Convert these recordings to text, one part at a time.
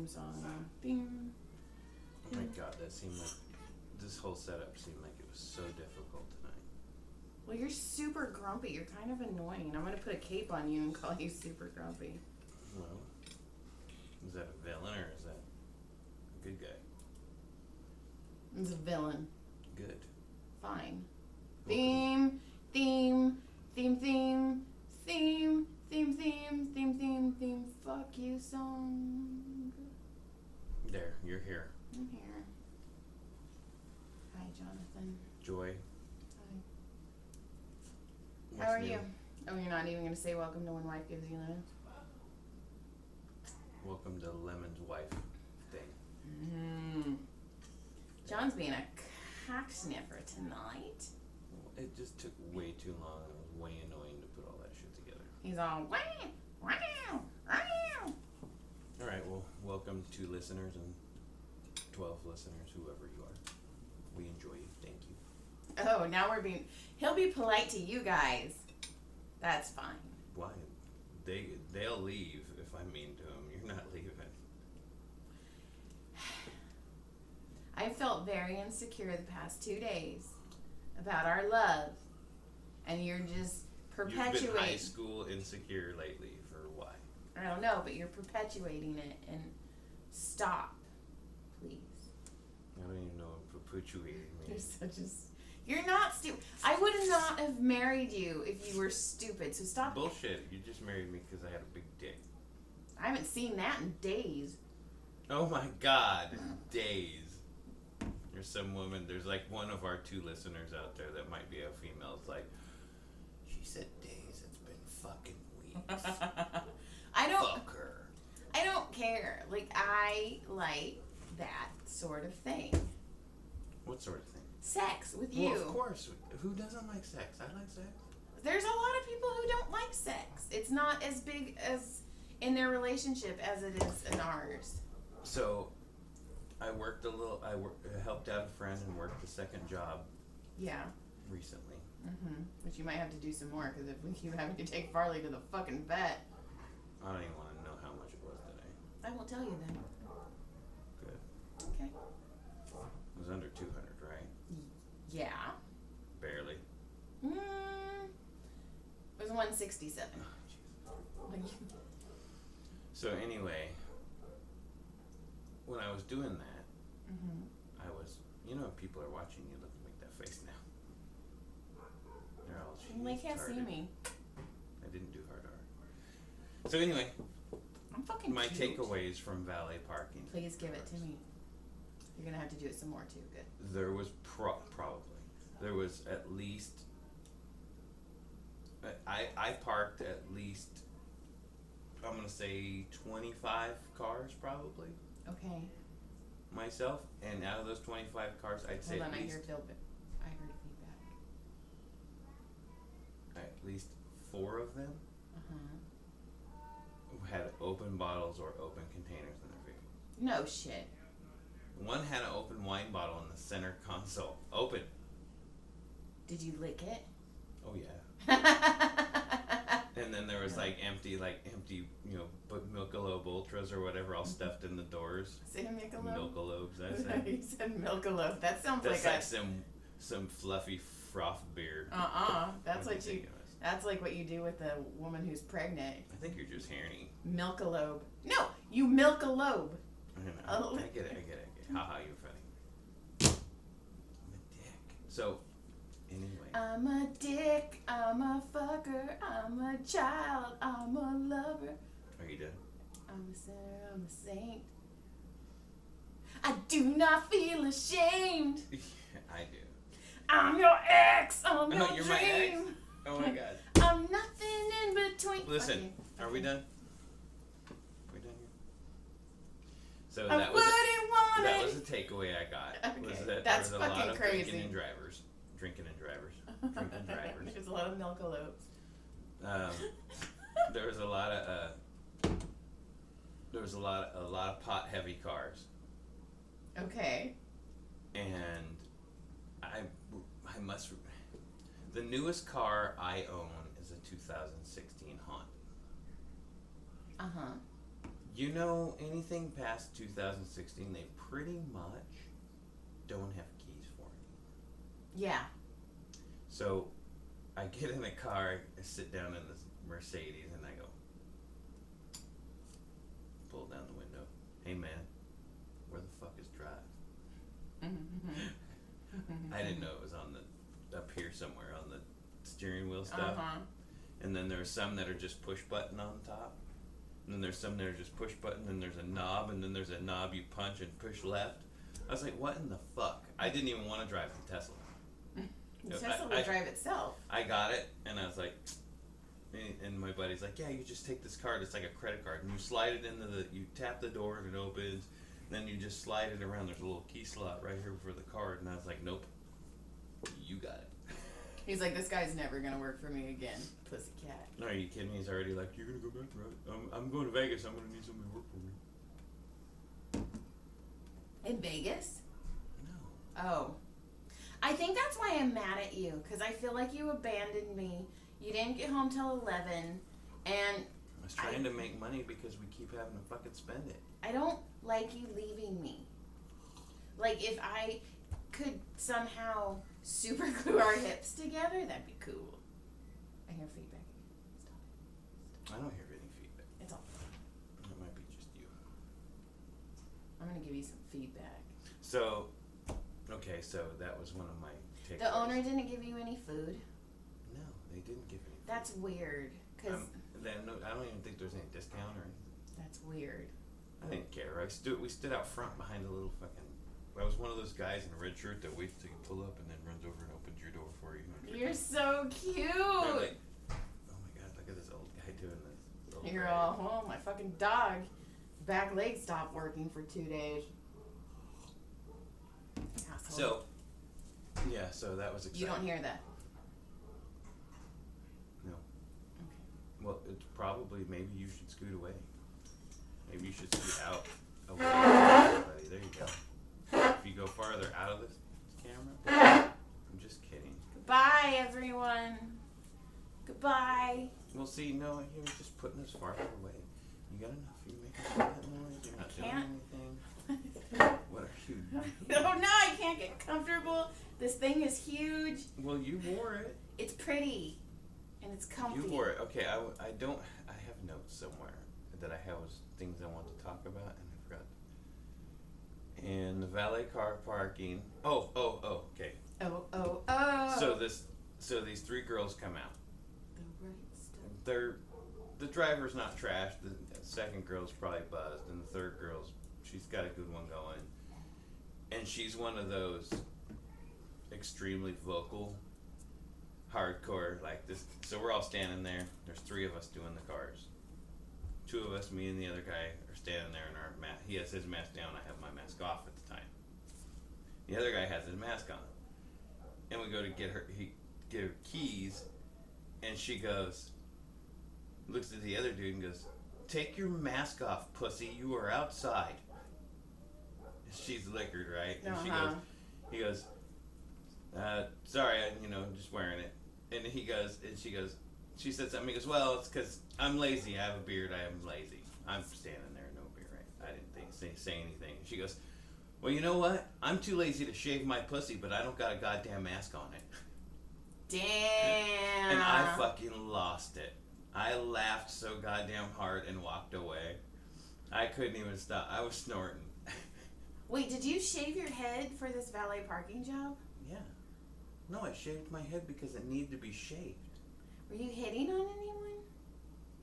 song. Theme. Oh my god, that seemed like this whole setup seemed like it was so difficult tonight. Well, you're super grumpy. You're kind of annoying. I'm gonna put a cape on you and call you super grumpy. Well, is that a villain or is that a good guy? It's a villain. Good. Fine. Welcome. Theme. Fuck you song. There, you're here. I'm here. Hi, Jonathan. Joy. Hi. What's How are new? you? Oh, you're not even gonna say welcome to When Wife Gives You Lemons? Welcome to Lemon's wife thing. John's being a cock sniffer tonight. It just took way too long and it was way annoying to put all that shit together. He's all wow. Alright, well, welcome to listeners and 12 listeners, whoever you are. We enjoy you. Thank you. Oh, now he'll be polite to you guys. That's fine. Why? They'll leave if I'm mean to them. You're not leaving. I felt very insecure the past 2 days about our love, and you're just perpetuating. You've been high school insecure lately for why? I don't know, but you're perpetuating it, and stop, please. I don't even know what perpetuating means. You're not stupid. I would not have married you if you were stupid, so stop. Bullshit. You just married me because I had a big dick. I haven't seen that in days. Oh my god. Days. There's some woman, there's like one of our 2 listeners out there that might be a female. It's like, she said days, it's been fucking weeks. Fuck her. I don't care. Like, I like that sort of thing. What sort of thing? Sex with you. Well, of course. Who doesn't like sex? I like sex. There's a lot of people who don't like sex. It's not as big as in their relationship as it is in ours. So, I helped out a friend and worked a second job. Yeah. Recently. But you might have to do some more, because if we keep having to take Farley to the fucking vet. I don't even want to know how much it was today. I won't tell you then. Good. Okay. It was under 200, right? Yeah. Barely. It was 167. Oh, jeez. So anyway, when I was doing that, I was, if people are watching you, look, make that face now. They're all, They can't see me. I didn't do hard R. So anyway, I'm fucking my cute. takeaways from valet parking. Please give it to me. You're gonna have to do it some more too. Good. There was probably. There was at least. I parked at least. I'm gonna say 25 cars probably. Okay. Myself, and out of those 25 cars, I'd say Hold on, at least. I heard feedback. At least 4 of them had open bottles or open containers in their vehicle. No shit. One had an open wine bottle in the center console. Open. Did you lick it? Oh yeah. And then there was empty, Michelob Ultras or whatever, all stuffed in the doors. Say Michelob? Michelobes, I said. You said Michelob. That sounds That's like some fluffy froth beer. That's like what you do with a woman who's pregnant. I think you're just horny. Milkalobe. No, you milkalobe. I get it. Haha, you're funny. I'm a dick. So, anyway. I'm a dick, I'm a fucker, I'm a child, I'm a lover. Are you done? I'm a sinner, I'm a saint. I do not feel ashamed. I do. I'm your ex, I'm your you're dream. my ex? Oh my god. I'm nothing in between. Listen, are we done? We done here? So I that was a takeaway I got. Okay, Was that that's there was a lot fucking of crazy. Drinking and drivers. Drinking and drivers. There's a lot of milkalobes. There was a lot of pot heavy cars. Okay. And I must. The newest car I own is a 2016 Honda. You know, anything past 2016, they pretty much don't have keys for it. Yeah. So, I get in a car, I sit down in this Mercedes, and I go, pull down the window. Hey man, where the fuck is drive? I didn't know it was on up here somewhere on the steering wheel stuff. And then there's some that are just push button on top. And then there's some that are just push button, and there's a knob, and then there's a knob you punch and push left. I was like, what in the fuck? I didn't even want to drive the Tesla. The Tesla will drive itself. I got it, and I was like, and my buddy's like, yeah, you just take this card, it's like a credit card, and you slide it into you tap the door and it opens, then you just slide it around, there's a little key slot right here for the card, and I was like, nope, you got it. He's like, this guy's never gonna work for me again, pussycat. No, are you kidding me? He's already like, you're gonna go back, right? I'm going to Vegas, I'm gonna need somebody to work for me. In Vegas? No. Oh. I think that's why I'm mad at you, because I feel like you abandoned me. You didn't get home till 11, and I was trying to make money because we keep having to fucking spend it. I don't like you leaving me. Like, if I could somehow super glue our hips together, that'd be cool. I hear feedback. Stop. I don't hear any feedback. It's all. It might be just you. I'm gonna give you some feedback. So, okay, so that was one of my takeaways. The owner didn't give you any food? No, they didn't give any food. That's weird, because I don't even think there's any discount or anything. that's weird. I didn't care. We stood out front behind a little fucking. I was one of those guys in a red shirt that waits till you pull up and then runs over and opens your door for you. You're so cute. I'm like, oh my god, look at this old guy doing this. You're all, oh, my fucking dog. Back leg stopped working for 2 days. Asshole. So, yeah, so that was exciting. You don't hear that? No. Okay. Well, it's probably, maybe you should scoot away. Maybe you should scoot out away from everybody. There you go. If you go farther out of this camera, I'm just kidding. Goodbye, everyone. Goodbye. Well, see, no, you're just putting us farther away. You got enough? You making that noise? You're not doing anything? What are you doing? Oh, no, I can't get comfortable. This thing is huge. Well, you wore it. It's pretty. And it's comfy. You wore it. Okay, I have notes somewhere that I have things I want to talk about, and I forgot. And the valet car parking. Oh, okay. Oh. So these three girls come out. The right stuff. The driver's not trash. The second girl's probably buzzed, and the third girl's, she's got a good one going. And she's one of those extremely vocal, hardcore, like this. So we're all standing there. There's three of us doing the cars. Two of us, me and the other guy, are standing there in our mask. He has his mask down. I have my mask off at the time. The other guy has his mask on. And we go to get her keys, and she goes, looks at the other dude and goes, "Take your mask off, pussy. You are outside." She's liquored, right? And he goes, "Sorry, I'm just wearing it." And she said something. He goes, "Well, it's because I'm lazy. I have a beard. I am lazy. I'm standing there, no beard, right? I didn't say anything." She goes, "Well, you know what? I'm too lazy to shave my pussy, but I don't got a goddamn mask on it." Damn. And I fucking lost it. I laughed so goddamn hard and walked away. I couldn't even stop. I was snorting. Wait, did you shave your head for this valet parking job? Yeah. No, I shaved my head because it needed to be shaved. Were you hitting on anyone?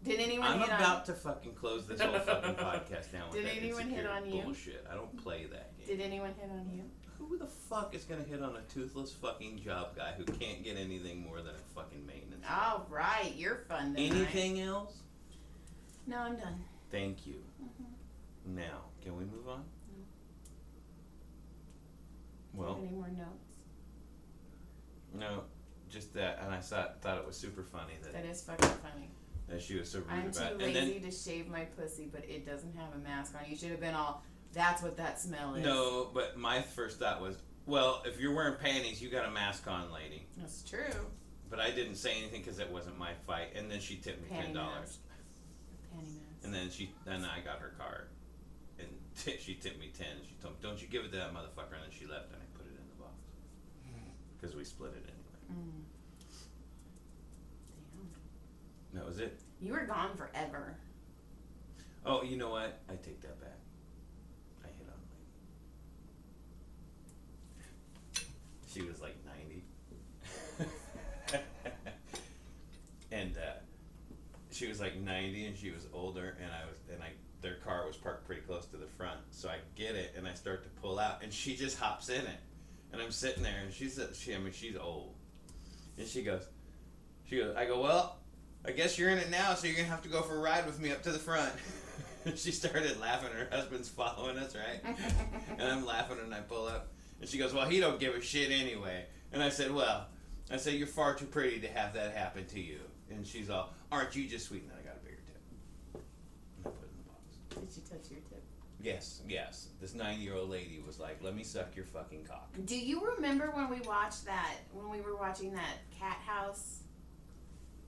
Did anyone I'm hit on about to fucking close this whole fucking podcast down with Did that anyone hit insecure on you? bullshit. I don't play that game. Did anyone hit on you? Who the fuck is gonna hit on a toothless fucking job guy who can't get anything more than a fucking maintenance? All right, you're fun tonight. Anything else? No, I'm done. Thank you. Mm-hmm. Now, can we move on? No. Well, Any more notes? no, just that, and I thought it was super funny That is fucking funny. that she was so rude I'm about too it. And lazy then, to shave my pussy, but it doesn't have a mask on. You should have been all, that's what that smell is. no, but my first thought was, well, if you're wearing panties, you got a mask on, lady. That's true. But I didn't say anything because it wasn't my fight. And then she tipped me Panty $10. mask. Panty mask. And then I got her card, and she tipped me 10. She told me, "Don't you give it to that motherfucker." And then she left, and I put it in the box because we split it anyway. Damn. That was it. You were gone forever. Oh, you know what? I take that back. I hit on a lady. She was like 90. And she was like 90 and she was older, and their car was parked pretty close to the front. So I get it and I start to pull out, and she just hops in it. And I'm sitting there, and she's old. And she goes, I go, "Well, I guess you're in it now, so you're going to have to go for a ride with me up to the front." She started laughing. Her husband's following us, right? And I'm laughing, and I pull up. And she goes, "Well, he don't give a shit anyway." And I said, "You're far too pretty to have that happen to you." And she's all, "Aren't you just sweet?" And then I got a bigger tip. And I put it in the box. Did she touch your tip? Yes. This 90-year-old lady was like, "Let me suck your fucking cock." Do you remember when we were watching that cat house?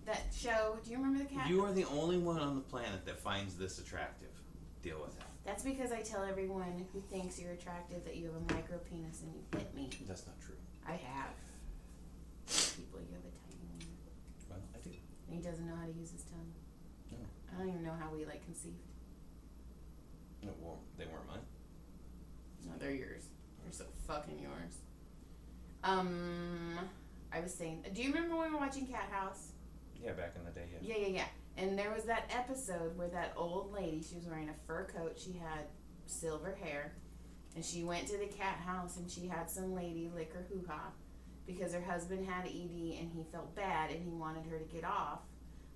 That show? Do you remember the cat? You are the only one on the planet that finds this attractive. Deal with that. That's because I tell everyone who thinks you're attractive that you have a micro penis and you hit me. That's not true. I have. People, you have a tiny one. Well, I do. And he doesn't know how to use his tongue. No. I don't even know how we conceived. No, well, they weren't mine. No, they're yours. They're so fucking yours. I was saying, do you remember when we were watching Cat House? Yeah, back in the day, yeah. Yeah. And there was that episode where that old lady, she was wearing a fur coat, she had silver hair, and she went to the cat house and she had some lady lick her hoo-ha because her husband had ED and he felt bad and he wanted her to get off,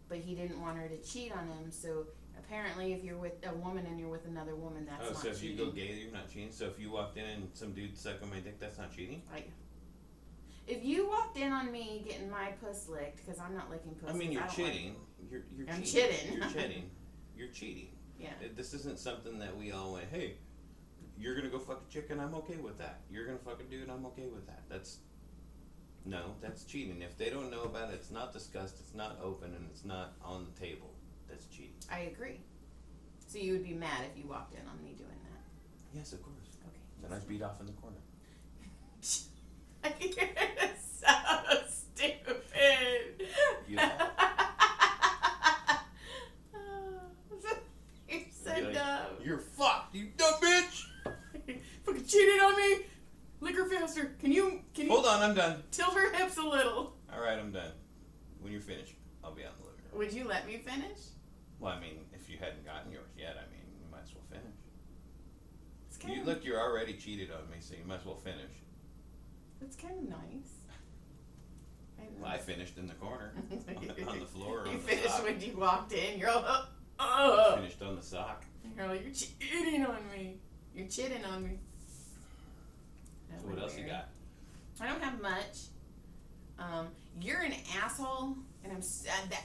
but he didn't want her to cheat on him. So apparently if you're with a woman and you're with another woman, that's not cheating. Oh, so if you go gay, you're not cheating? So if you walked in and some dude sucked on my dick, that's not cheating? If you walked in on me getting my puss licked, because I'm not licking puss. I mean, you're cheating. You're I'm cheating. chitting. You're cheating. You're cheating. Yeah. This isn't something that we all went, "Hey, you're going to go fuck a chick and I'm okay with that. You're going to fuck a dude, I'm okay with that." That's cheating. If they don't know about it, it's not discussed, it's not open, and it's not on the table. That's cheating. I agree. So you would be mad if you walked in on me doing that? Yes, of course. Okay. Then I'd beat off in the corner. You're so stupid. Yeah. You're so Be like, dumb. "You're fucked, you dumb bitch!" Fucking cheated on me. Lick her faster. Can you Hold on, I'm done. tilt her hips a little? Alright, I'm done. When you're finished, I'll be out in the living room. Would you let me finish? Well, I mean, if you hadn't gotten yours yet, I mean, you might as well finish. It's kind of Look, you're already cheated on me, so you might as well finish. It's kind of nice. Well, I finished in the corner, on the floor, You on the finished sock. when you walked in. You're all, Finished on the sock. You're like, "You're cheating on me. You're cheating on me." So what else you got? I don't have much. You're an asshole, and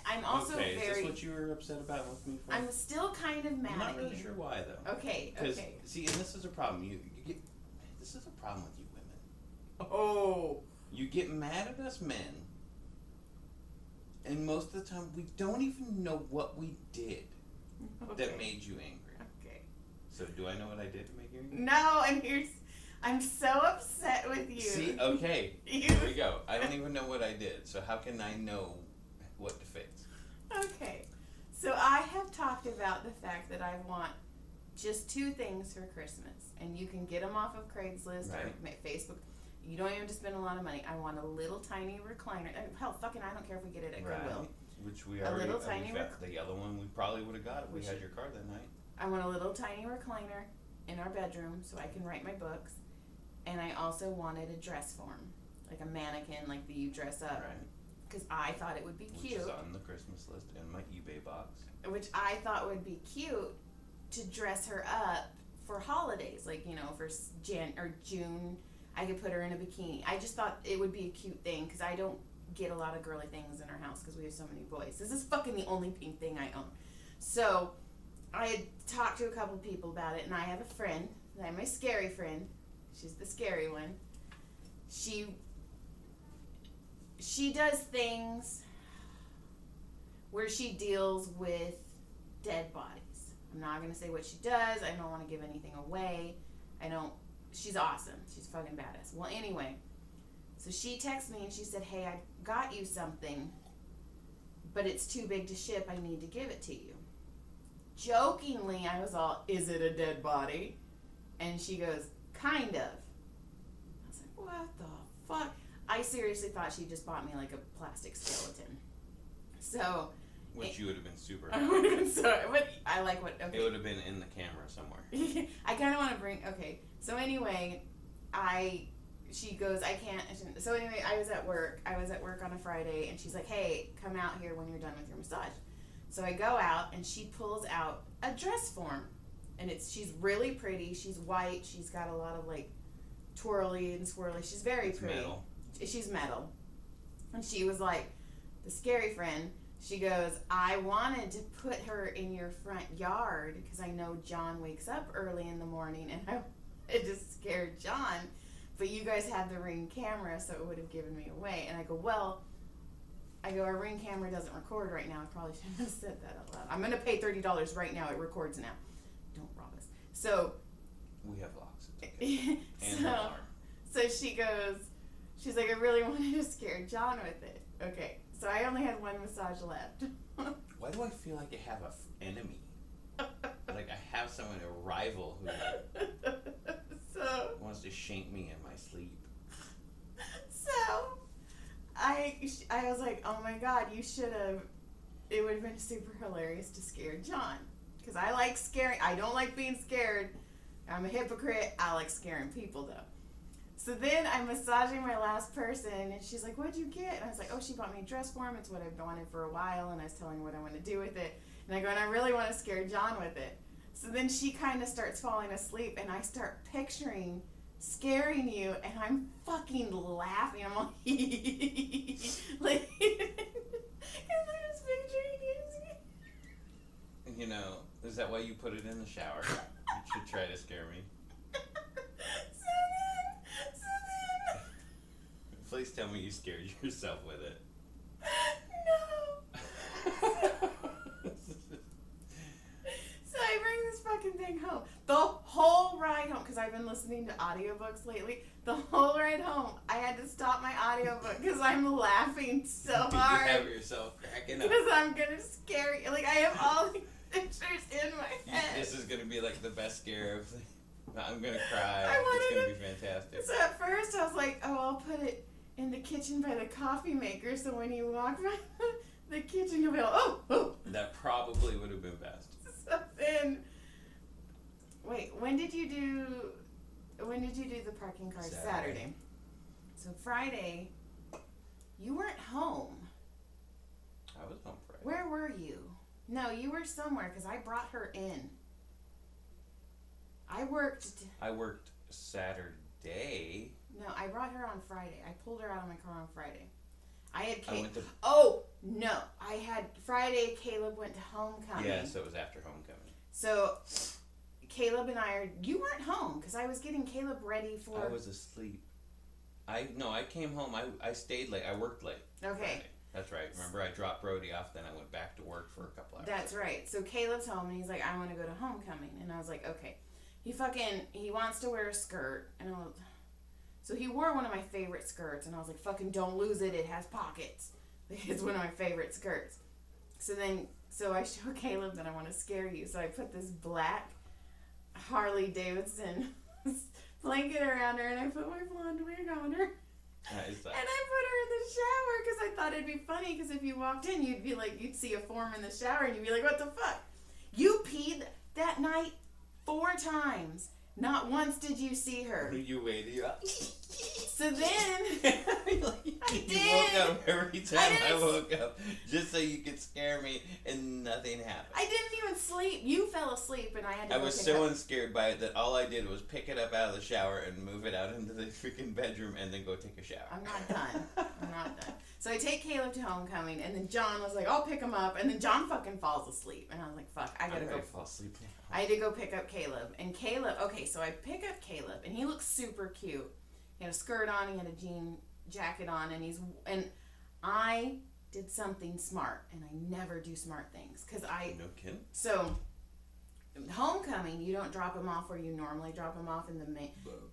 I'm also okay, very. is this what you were upset about with me for? I'm still kind of mad I'm not at really you. sure why, though. Okay. See, and this is a problem. You get. This is a problem with you women. Oh. You get mad at us men, and most of the time we don't even know what we did that made you angry. Okay. So do I know what I did to make you angry? No, and I'm so upset with you. See, okay, here we go. I don't even know what I did, so how can I know what to fix? Okay, so I have talked about the fact that I want just 2 things for Christmas, and you can get them off of Craigslist or Facebook. You don't even have to spend a lot of money. I want a little tiny recliner. Hell, fucking, I don't care if we get it at Goodwill. Which we A already. little tiny the yellow one we probably would have got if we had your card that night. I want a little tiny recliner in our bedroom so I can write my books, and I also wanted a dress form, like a mannequin, like that you dress up. Right. Because I thought it would be cute. Which is on the Christmas list in my eBay box. Which I thought would be cute to dress her up for holidays, like, for June. I could put her in a bikini. I just thought it would be a cute thing because I don't get a lot of girly things in our house because we have so many boys. This is fucking the only pink thing I own. So I had talked to a couple people about it, and I have a friend. I'm my scary friend. She's the scary one. She does things where she deals with dead bodies. I'm not going to say what she does. I don't want to give anything away. She's awesome. She's fucking badass. Well, anyway, so she texted me and she said, hey, I got you something, but it's too big to ship. I need to give it to you. Jokingly, I was all, is it a dead body? And she goes, kind of. I was like, what the fuck? I seriously thought she just bought me like a plastic skeleton. So. Which you would have been super. I would have been so. But I like what. Okay. It would have been in the camera somewhere. I kind of want to bring. Okay. So anyway, she goes, I can't. So anyway, I was at work on a Friday, and she's like, hey, come out here when you're done with your massage. So I go out, and she pulls out a dress form, and she's really pretty. She's white. She's got a lot of like twirly and swirly. She's very pretty. Metal. She's metal. And she was like, the scary friend, she goes, I wanted to put her in your front yard because I know John wakes up early in the morning, and it just scared John. But you guys have the Ring camera, so it would have given me away. And I go, our Ring camera doesn't record right now. I probably shouldn't have said that out loud. I'm going to pay $30 right now. It records now. Don't rob us. So. We have locks. And an alarm. So she goes, she's like, I really wanted to scare John with it. Okay. So I only had one massage left. Why do I feel like I have an enemy? Like I have someone, a rival who wants to shank me in my sleep. So I was like, oh my God, you should have. It would have been super hilarious to scare John. Because I like scaring. I don't like being scared. I'm a hypocrite. I like scaring people though. So then I'm massaging my last person, and she's like, what'd you get? And I was like, oh, she bought me a dress form. It's what I've wanted for a while, and I was telling her what I want to do with it. And I go, and I really want to scare John with it. So then she kind of starts falling asleep, and I start picturing scaring you, and I'm fucking laughing. I'm all, like, because I'm just picturing you. You know, is that why you put it in the shower? You should try to scare me. So then. Please tell me you scared yourself with it. No. So I bring this fucking thing home. The whole ride home, because I've been listening to audiobooks lately, the whole ride home, I had to stop my audiobook because I'm laughing so hard. You have yourself cracking up. Because I'm going to scare you. Like, I have all these pictures in my head. This is going to be like the best scare of I'm going to cry. It's going to be fantastic. So at first I was like, oh, I'll put it in the kitchen by the coffee maker, so when you walk by the kitchen, you'll be like, oh. That probably would have been best. So then, wait, when did you do the parking car? Saturday. So Friday, you weren't home. I was home Friday. Where were you? No, you were somewhere, because I brought her in. I worked Saturday. No, I brought her on Friday. I pulled her out of my car on Friday. I had Friday, Caleb went to homecoming. Yeah, so it was after homecoming. So Caleb and you weren't home because I was getting Caleb ready for. I was asleep. I came home. I stayed late. I worked late. Okay. Friday. That's right. Remember, I dropped Brody off, then I went back to work for a couple hours. That's right. So Caleb's home and he's like, I want to go to homecoming, and I was like, okay. He wants to wear a skirt, and so he wore one of my favorite skirts, and I was like, fucking don't lose it. It has pockets. It's one of my favorite skirts. So I show Caleb that I want to scare you. So I put this black Harley Davidson blanket around her, and I put my blonde wig on her. Nice. And I put her in the shower because I thought it'd be funny, because if you walked in, you'd see a form in the shower, and you'd be like, what the fuck? You peed that night 4 times. Not once did you see her. You waited up. So then You woke up every time I woke up just so you could scare me, and nothing happened. I didn't even sleep. You fell asleep, and I had to I was so unscared by it that all I did was pick it up out of the shower and move it out into the freaking bedroom and then go take a shower. I'm not done. So I take Caleb to homecoming, and then John was like, I'll pick him up, and then John fucking falls asleep, and I was like, fuck, I gotta go fall asleep now. I had to go pick up Caleb, and so I pick up Caleb, and he looks super cute. He had a skirt on, he had a jean jacket on, and I did something smart, and I never do smart things, because No kidding? So homecoming, you don't drop them off where you normally drop them off in the main.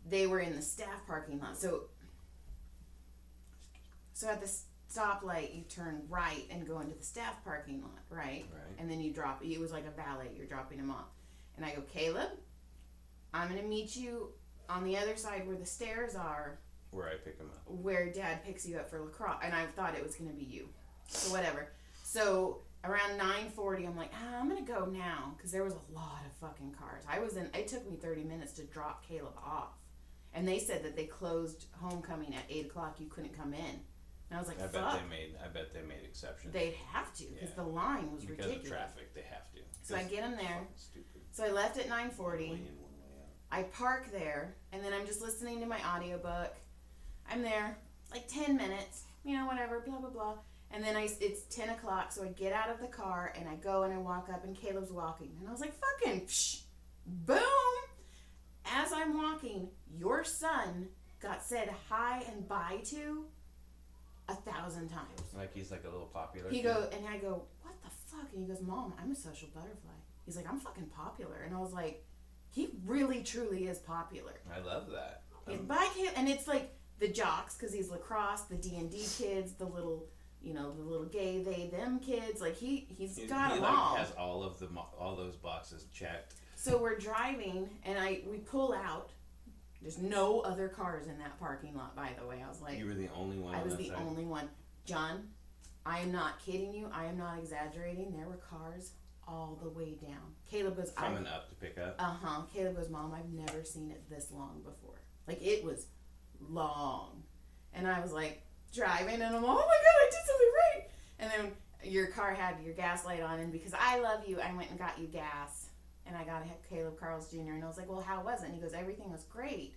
They were in the staff parking lot. So at the stoplight, you turn right and go into the staff parking lot, right? Right. And then you drop. It was like a valet. You're dropping them off. And I go, Caleb, I'm gonna meet you on the other side where the stairs are. Where I pick them up. Where Dad picks you up for lacrosse. And I thought it was gonna be you. So whatever. So around 9:40, I'm like, I'm gonna go now because there was a lot of fucking cars. It took me 30 minutes to drop Caleb off, and they said that they closed homecoming at 8 o'clock. You couldn't come in, and I was like, I fuck. bet they made exceptions. They'd have to because the line was because ridiculous. Of traffic, they have to. So I get them there. Stupid. So I left at 9:40. One way in, one way out. I park there, and then I'm just listening to my audiobook. I'm there like 10 minutes, whatever, blah blah blah. And then it's 10 o'clock, so I get out of the car, and I go and I walk up, and Caleb's walking. And I was like, fucking, psh, boom! As I'm walking, your son got said hi and bye to 1,000 times. Like he's like a little popular And I go, what the fuck? And he goes, Mom, I'm a social butterfly. He's like, I'm fucking popular. And I was like, he really, truly is popular. I love that. Bye, Caleb. And it's like the jocks, because he's lacrosse, the D&D kids, the little gay they them kids, like he's got them all. He has all those boxes checked. So we're driving and we pull out. There's no other cars in that parking lot, by the way. I was like, you were the only one. I was the only one. John, I am not kidding you. I am not exaggerating. There were cars all the way down. Caleb goes, coming up to pick up. Caleb goes, Mom, I've never seen it this long before. Like it was long, and I was like, driving, and I'm, oh my god, I did something right. And then your car had your gas light on, and because I love you, I went and got you gas, and I got Caleb Carls Jr. And I was like, well, how was it? And he goes, everything was great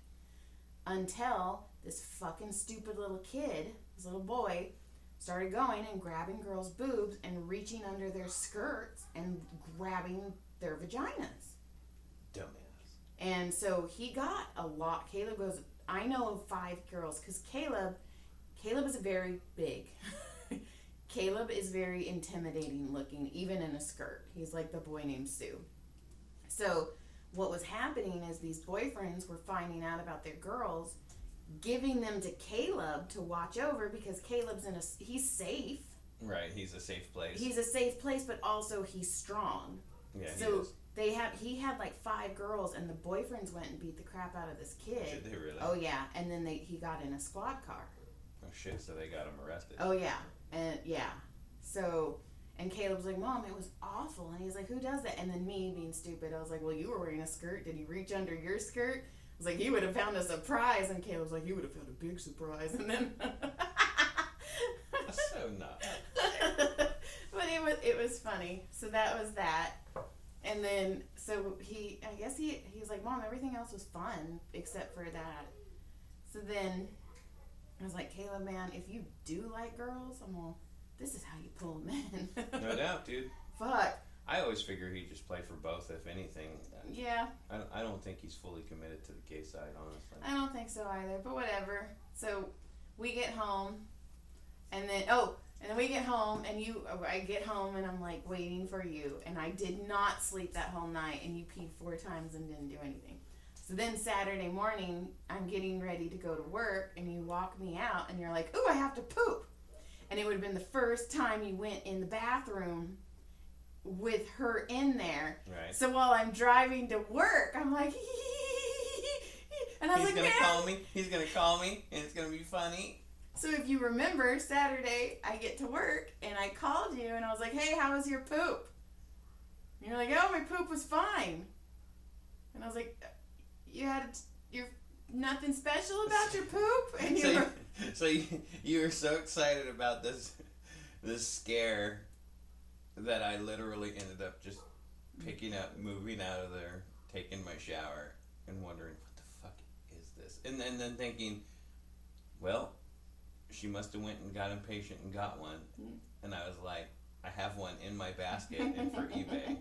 until this fucking stupid little kid, this little boy, started going and grabbing girls' boobs and reaching under their skirts and grabbing their vaginas. Dumbass. And so he got a lot. Caleb goes, I know of 5 girls, because Caleb is very big. Caleb is very intimidating looking, even in a skirt. He's like the boy named Sue. So what was happening is these boyfriends were finding out about their girls, giving them to Caleb to watch over, because Caleb's he's safe. Right, he's a safe place. He's a safe place, but also he's strong. Yeah, so he had like 5 girls, and the boyfriends went and beat the crap out of this kid. Did they really? Oh yeah, and then he got in a squad car. Oh shit, so they got him arrested. Oh yeah, and yeah. So, and Caleb's like, Mom, it was awful. And he's like, who does that? And then me being stupid, I was like, well, you were wearing a skirt. Did he reach under your skirt? I was like, he would have found a surprise. And Caleb's like, he would have found a big surprise. And then That's so nuts. But it was funny. So that was that. And then so he was like, Mom, everything else was fun except for that. So then I was like, Caleb, man, if you do like girls, this is how you pull them in. No doubt, dude. Fuck. I always figure he'd just play for both, if anything. Yeah. I don't think he's fully committed to the gay side, honestly. I don't think so either, but whatever. So we get home, and then we get home, and I get home, and I'm like waiting for you, and I did not sleep that whole night, and you peed 4 times and didn't do anything. So then Saturday morning, I'm getting ready to go to work, and you walk me out, and you're like, ooh, I have to poop. And it would have been the first time you went in the bathroom with her in there. Right. So while I'm driving to work, I'm like, and I was He's like, gonna man. call me. He's gonna call me, and it's gonna be funny. So if you remember, Saturday, I get to work, and I called you, and I was like, hey, how was your poop? And you're like, oh, my poop was fine. And I was like, you're nothing special about your poop? And you were so excited about this scare that I literally ended up just picking up, moving out of there, taking my shower, and wondering, what the fuck is this? And then thinking, well, she must have went and got impatient and got one. And I was like, I have one in my basket and for eBay.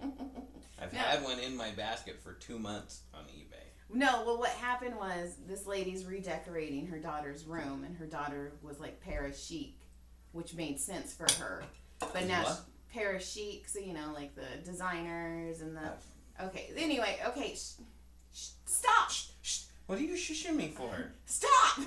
I've had one in my basket for 2 months on eBay. No, well, what happened was this lady's redecorating her daughter's room, and her daughter was like Paris chic, which made sense for her. But now Paris chic, so like the designers and the Okay. Anyway. Okay. Stop. What are you shushing me for? Stop.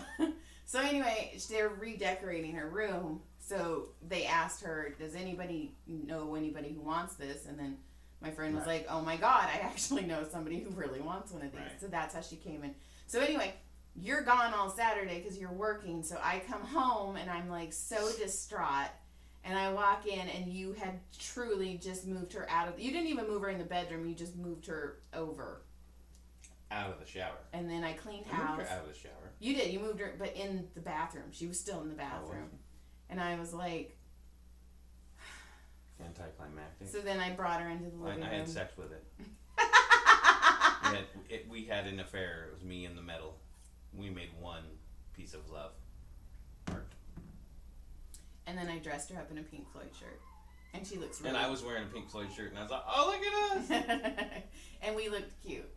So anyway, they're redecorating her room. So they asked her, "Does anybody know anybody who wants this?" And then my friend was like, "Oh my God, I actually know somebody who really wants one of these." Right. So that's how she came in. So anyway, you're gone all Saturday because you're working. So I come home and I'm like so distraught. And I walk in and you had truly just moved her out of... You didn't even move her in the bedroom. You just moved her over. Out of the shower. And then I cleaned I house. moved her out of the shower. You did. You moved her, but in the bathroom. She was still in the bathroom. And I was like... Anticlimactic. So then I brought her into the living room. I had sex with it. We had an affair. It was me in the middle. We made one piece of love. Art. And then I dressed her up in a Pink Floyd shirt. And she looks really... And I was wearing a Pink Floyd shirt, and I was like, oh, look at us! And we looked cute.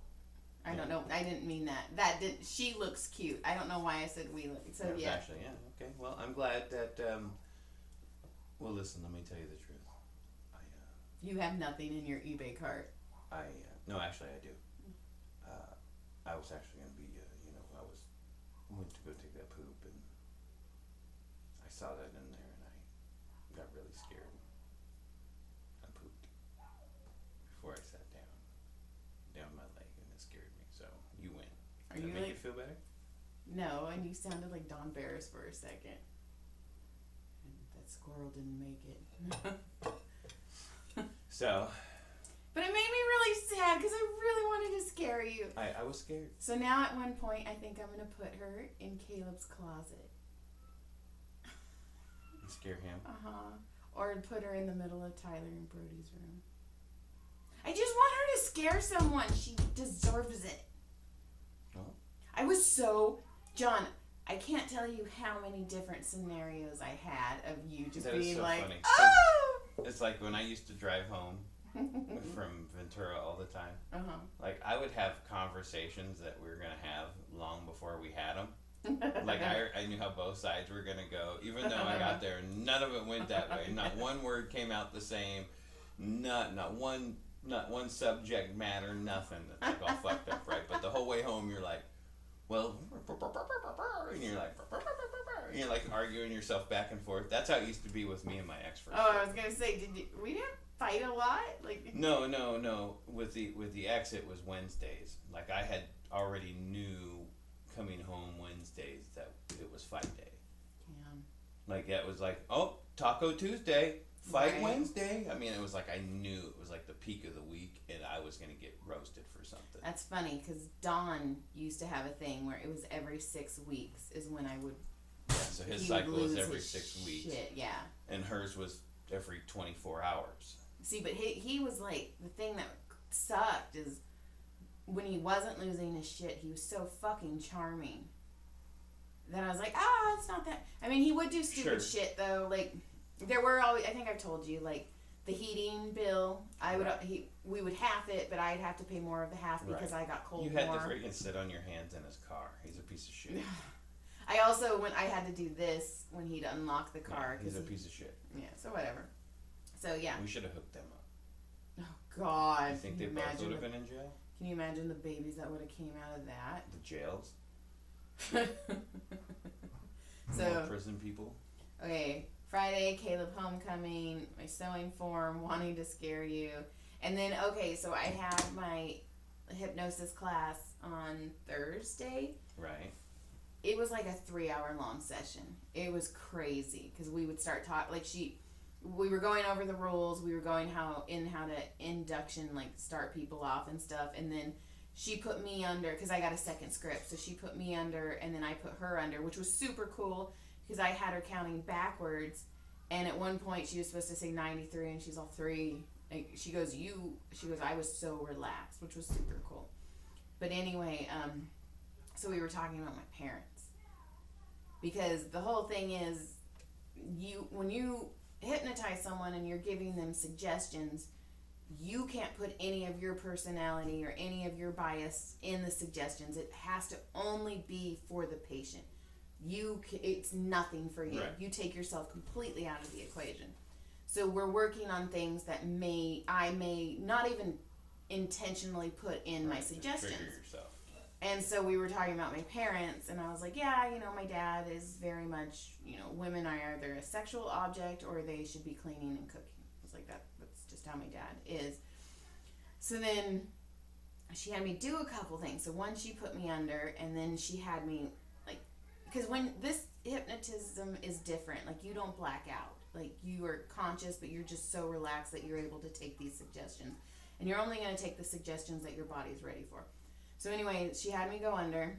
I don't know. I didn't mean that. She looks cute. I don't know why I said we look. So, yeah. Actually, yeah. Okay. Well, I'm glad that... well, listen, let me tell you the truth. You have nothing in your eBay cart. No, actually, I do. I was actually going to be, went to go take that poop, and I saw that in there, and I got really scared. I pooped before I sat down my leg, and it scared me. So you win. Are Does you that make you feel better? No, and you sounded like Don Barris for a second. And that squirrel didn't make it. So. But it made me really sad because I really wanted to scare you. I was scared. So now at one point, I think I'm going to put her in Caleb's closet. And scare him? Uh-huh. Or put her in the middle of Tyler and Brody's room. I just want her to scare someone. She deserves it. Oh. I was so... John, I can't tell you how many different scenarios I had of you just that being so like, funny. oh! It's like when I used to drive home from Ventura all the time. Uh-huh. Like, I would have conversations that we were going to have long before we had them. Like, I knew how both sides were going to go. Even though I got there, none of it went that way. Not one word came out the same. Not one subject matter, nothing. It's like all fucked up, right? But the whole way home, you're like, well, and you're like arguing yourself back and forth. That's how it used to be with me and my ex. Oh, I was gonna say, we didn't fight a lot? Like No. With the ex, it was Wednesdays. Like, I had already knew coming home Wednesdays that it was fight day. Yeah. Like, it was like, oh, Taco Tuesday, fight Right. Wednesday. I mean, it was like I knew it was like the peak of the week, and I was gonna get roasted for something. That's funny because Dawn used to have a thing where it was every 6 weeks is when I would. Yeah, so his he cycle would was lose every his 6 weeks. Shit, yeah. And hers was every 24 hours. See, but he was like, the thing that sucked is when he wasn't losing his shit, he was so fucking charming. Then I was like, it's not that. I mean, he would do stupid shit though. Like, there were always, I think I've told you, like, the heating bill, we would half it, but I'd have to pay more of the half because I got cold more. You had to freaking sit on your hands in his car. He's a piece of shit. I also, when I had to do this when he'd unlock the car. Yeah, he's a piece of shit. Yeah, so whatever. So, yeah. We should have hooked them up. Oh, God. You think they both would have been in jail? Can you imagine the babies that would have came out of that? The jails? So, more prison people? Okay, Friday, Caleb homecoming, my sewing form, wanting to scare you. And then, okay, so I had my hypnosis class on Thursday. Right. It was like a 3-hour long session. It was crazy because we would start talking, like we were going over the rules. We were going how to induction, like start people off and stuff. And then she put me under, because I got a second script. So she put me under and then I put her under, which was super cool because I had her counting backwards. And at one point she was supposed to say 93 and she's all 3. Like, she goes, I was so relaxed, which was super cool. But anyway, so we were talking about my parents. Because the whole thing is, when you hypnotize someone and you're giving them suggestions, you can't put any of your personality or any of your bias in the suggestions. It has to only be for the patient. It's nothing for you. Right. You take yourself completely out of the equation. So we're working on things that I may not even intentionally put in my suggestions. Trigger yourself. And so we were talking about my parents, and I was like, yeah, my dad is very much, women are either a sexual object or they should be cleaning and cooking. I was like, that's just how my dad is. So then she had me do a couple things. So one, she put me under, and then she had me, because when this hypnotism is different, you don't black out. You are conscious, but you're just so relaxed that you're able to take these suggestions. And you're only going to take the suggestions that your body's ready for. So anyway, she had me go under,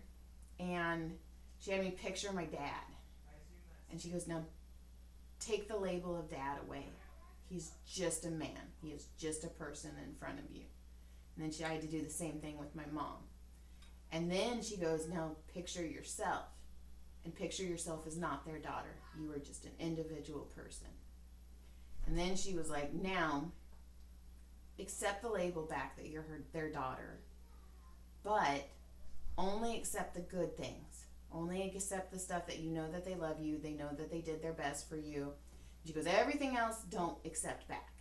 and she had me picture my dad. And she goes, now take the label of dad away. He's just a man. He is just a person in front of you. And then I had to do the same thing with my mom. And then she goes, now picture yourself. And picture yourself as not their daughter. You are just an individual person. And then she was like, now accept the label back that you're their daughter. But only accept the good things. Only accept the stuff that you know that they love you. They know that they did their best for you. She goes, everything else don't accept back.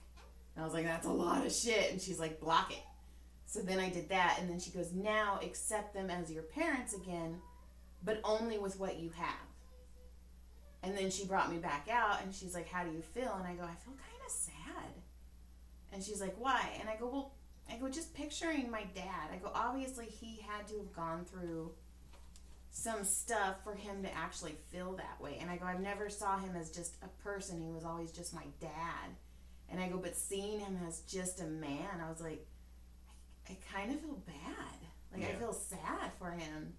And I was like, that's a lot of shit. And she's like, block it. So then I did that. And then she goes, now accept them as your parents again, but only with what you have. And then she brought me back out, and she's like, how do you feel? And I go, I feel kind of sad. And she's like, why? And I go, just picturing my dad. I go, obviously he had to have gone through some stuff for him to actually feel that way. And I go, I've never saw him as just a person. He was always just my dad. And I go, but seeing him as just a man, I was like, I kind of feel bad. I feel sad for him.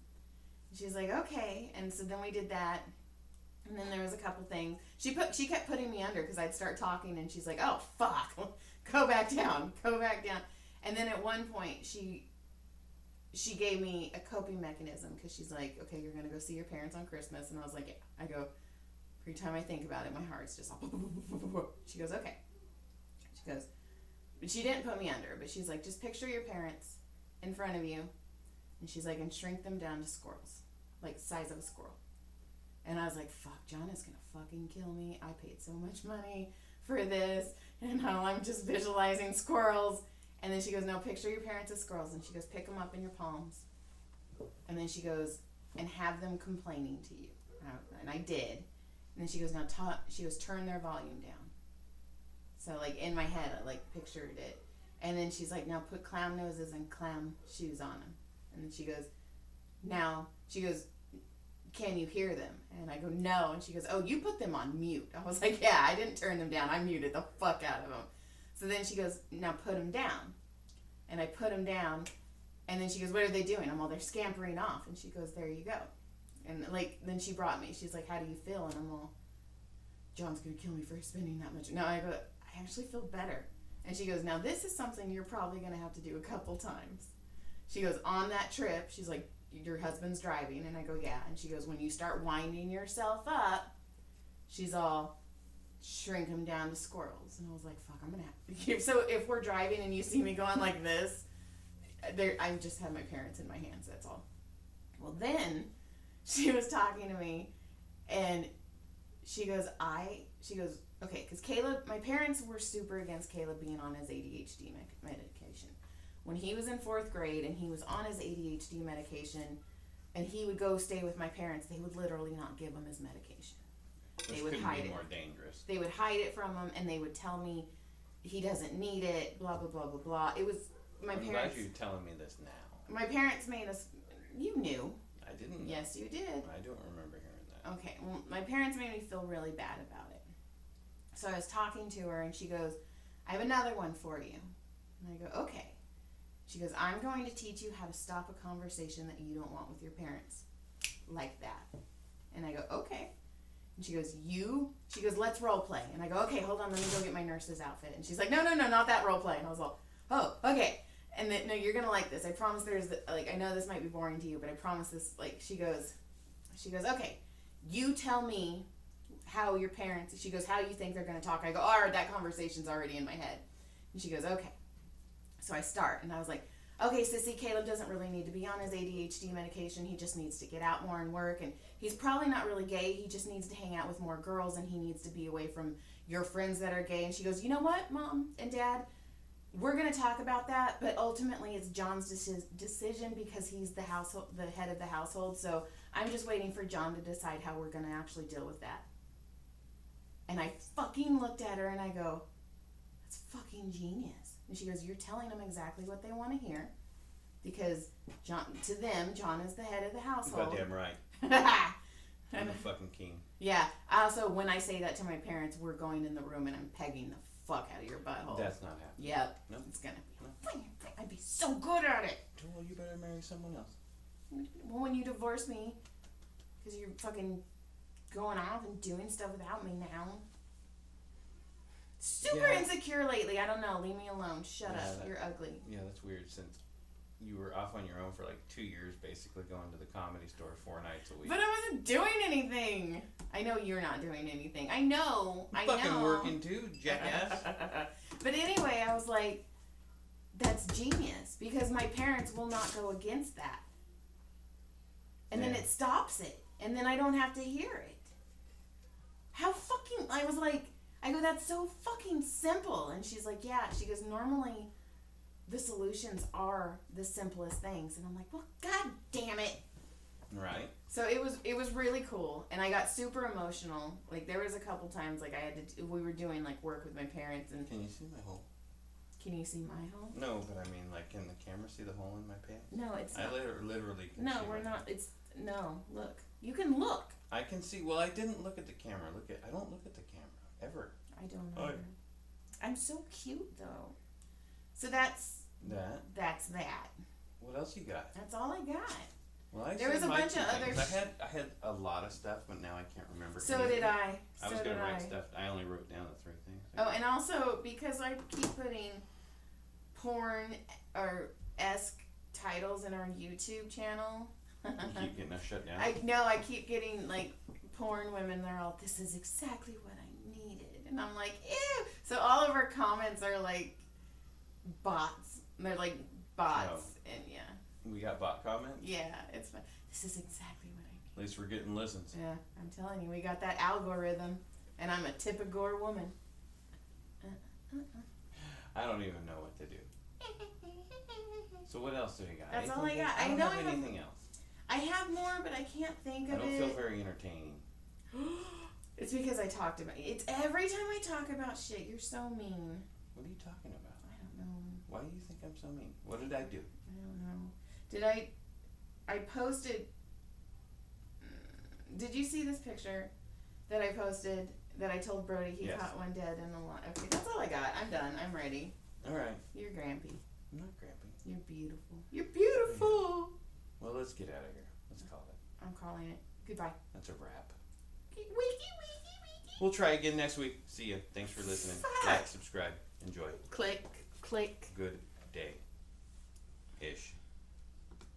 And she's like, okay. And so then we did that. And then there was a couple things. She kept putting me under because I'd start talking, and she's like, oh, fuck. Go back down. And then at one point, she gave me a coping mechanism because she's like, okay, you're going to go see your parents on Christmas. And I was like, yeah. I go, every time I think about it, my heart's just all... She goes, okay. She goes, but she didn't put me under, but she's like, just picture your parents in front of you. And she's like, and shrink them down to squirrels, like size of a squirrel. And I was like, fuck, John is going to fucking kill me. I paid so much money for this. And now I'm just visualizing squirrels. And then she goes, no, picture your parents as squirrels. And she goes, pick them up in your palms. And then she goes, and have them complaining to you. And I did. And then she goes, now turn their volume down. So in my head, I pictured it. And then she's like, now put clown noses and clown shoes on them. And then she goes, can you hear them? And I go, no. And she goes, oh, you put them on mute. I was like, yeah, I didn't turn them down. I muted the fuck out of them. So then she goes, now put them down. And I put them down. And then she goes, what are they doing? I'm all, they're scampering off. And she goes, there you go. And then she brought me. She's like, how do you feel? And I'm all, John's going to kill me for spending that much. No, I go, I actually feel better. And she goes, now this is something you're probably going to have to do a couple times. She goes, on that trip, she's like, your husband's driving. And I go, yeah. And she goes, when you start winding yourself up, she's all, shrink them down to squirrels. And I was like, fuck, I'm going to have to. So if we're driving and you see me going like this, I just have my parents in my hands, that's all. Well, then she was talking to me, and she goes, okay, because Caleb, my parents were super against Caleb being on his ADHD medication. When he was in 4th grade and he was on his ADHD medication and he would go stay with my parents, they would literally not give him his medication. They would hide it. More dangerous. They would hide it from him, and they would tell me he doesn't need it, blah, blah, blah, blah, blah. It was my parents. I'm glad you're telling me this now. My parents made us, you knew. I didn't know. Yes, you did. I don't remember hearing that. Okay, well, my parents made me feel really bad about it. So I was talking to her, and she goes, I have another one for you. And I go, okay. She goes, I'm going to teach you how to stop a conversation that you don't want with your parents. Like that. And I go, okay. And she goes, let's role play. And I go, okay, hold on, let me go get my nurse's outfit. And she's like, no, not that role play. And I was like, oh, okay. And then, no, you're going to like this. I promise I know this might be boring to you, but I promise this, she goes, okay, you tell me how your parents, she goes, how you think they're going to talk. I go, all right, that conversation's already in my head. And she goes, okay. So I start, and I was like, okay, sissy, Caleb doesn't really need to be on his ADHD medication. He just needs to get out more and work, and he's probably not really gay. He just needs to hang out with more girls, and he needs to be away from your friends that are gay. And she goes, you know what, Mom and Dad? we're gonna talk about that, but ultimately it's John's decision because he's the head of the household. So I'm just waiting for John to decide how we're gonna actually deal with that. And I fucking looked at her and I go, "That's fucking genius." And she goes, "You're telling them exactly what they want to hear, because John is the head of the household." Goddamn right. I'm the fucking king. Yeah. Also, when I say that to my parents, we're going in the room and I'm pegging the fuck out of your butthole. That's not happening. Yep. No. It's gonna be. I'd be so good at it. Well, you better marry someone else. Well, when you divorce me, because you're fucking going off and doing stuff without me now. Super insecure lately. I don't know. Leave me alone. Shut up. You're ugly. Yeah, that's weird since you were off on your own for like 2 years, basically going to the Comedy Store 4 nights a week. But I wasn't doing anything. I know you're not doing anything. I know. Fucking working too, jackass. But anyway, I was like, that's genius, because my parents will not go against that. And then it stops it. And then I don't have to hear it. How fucking, I was like, I go, that's so fucking simple. And she's like, yeah. She goes, normally the solutions are the simplest things. And I'm like, well, god damn it. Right. So it was really cool, and I got super emotional. Like, there was a couple times, like, we were doing like work with my parents, and can you see my hole? Can you see my hole? No, but I mean, like, can the camera see the hole in my pants? No, it's not. I literally can no, see we're my not. It's no. Look, you can look. I can see. Well, I didn't look at the camera. I don't look at the camera ever. I don't know. I'm so cute though. So that's that. What else you got? That's all I got. Well, there was a bunch of other. I had a lot of stuff, but now I can't remember. So did I. I was gonna write stuff. I only wrote down the 3 things. Oh, and also because I keep putting porn or esque titles in our YouTube channel. You keep getting us shut down. I keep getting like porn women. They're all, "This is exactly what I needed," and I'm like, ew. So all of our comments are like bots. They're like bots, and yeah. We got bot comments? Yeah, it's fun. This is exactly what I need. At least we're getting listens. Yeah, I'm telling you, we got that algorithm, and I'm a typical woman. I don't even know what to do. So what else do we got? That's anything all I got. I don't have anything else. I have more, but I can't think of it. I don't feel very entertaining. It's because I talked about it. It's every time I talk about shit, you're so mean. What are you talking about? I don't know. Why do you think I'm so mean? What did I do? I don't know. I posted. Did you see this picture that I posted that I told Brody he caught one dead in the lawn? Okay, that's all I got. I'm done. I'm ready. All right. You're grampy. I'm not grampy. You're beautiful. You're beautiful. Well, let's get out of here. Let's call it. I'm calling it. Goodbye. That's a wrap. Wiki. We'll try again next week. See ya. Thanks for listening. Like, subscribe. Enjoy. Click. Good day. Ish.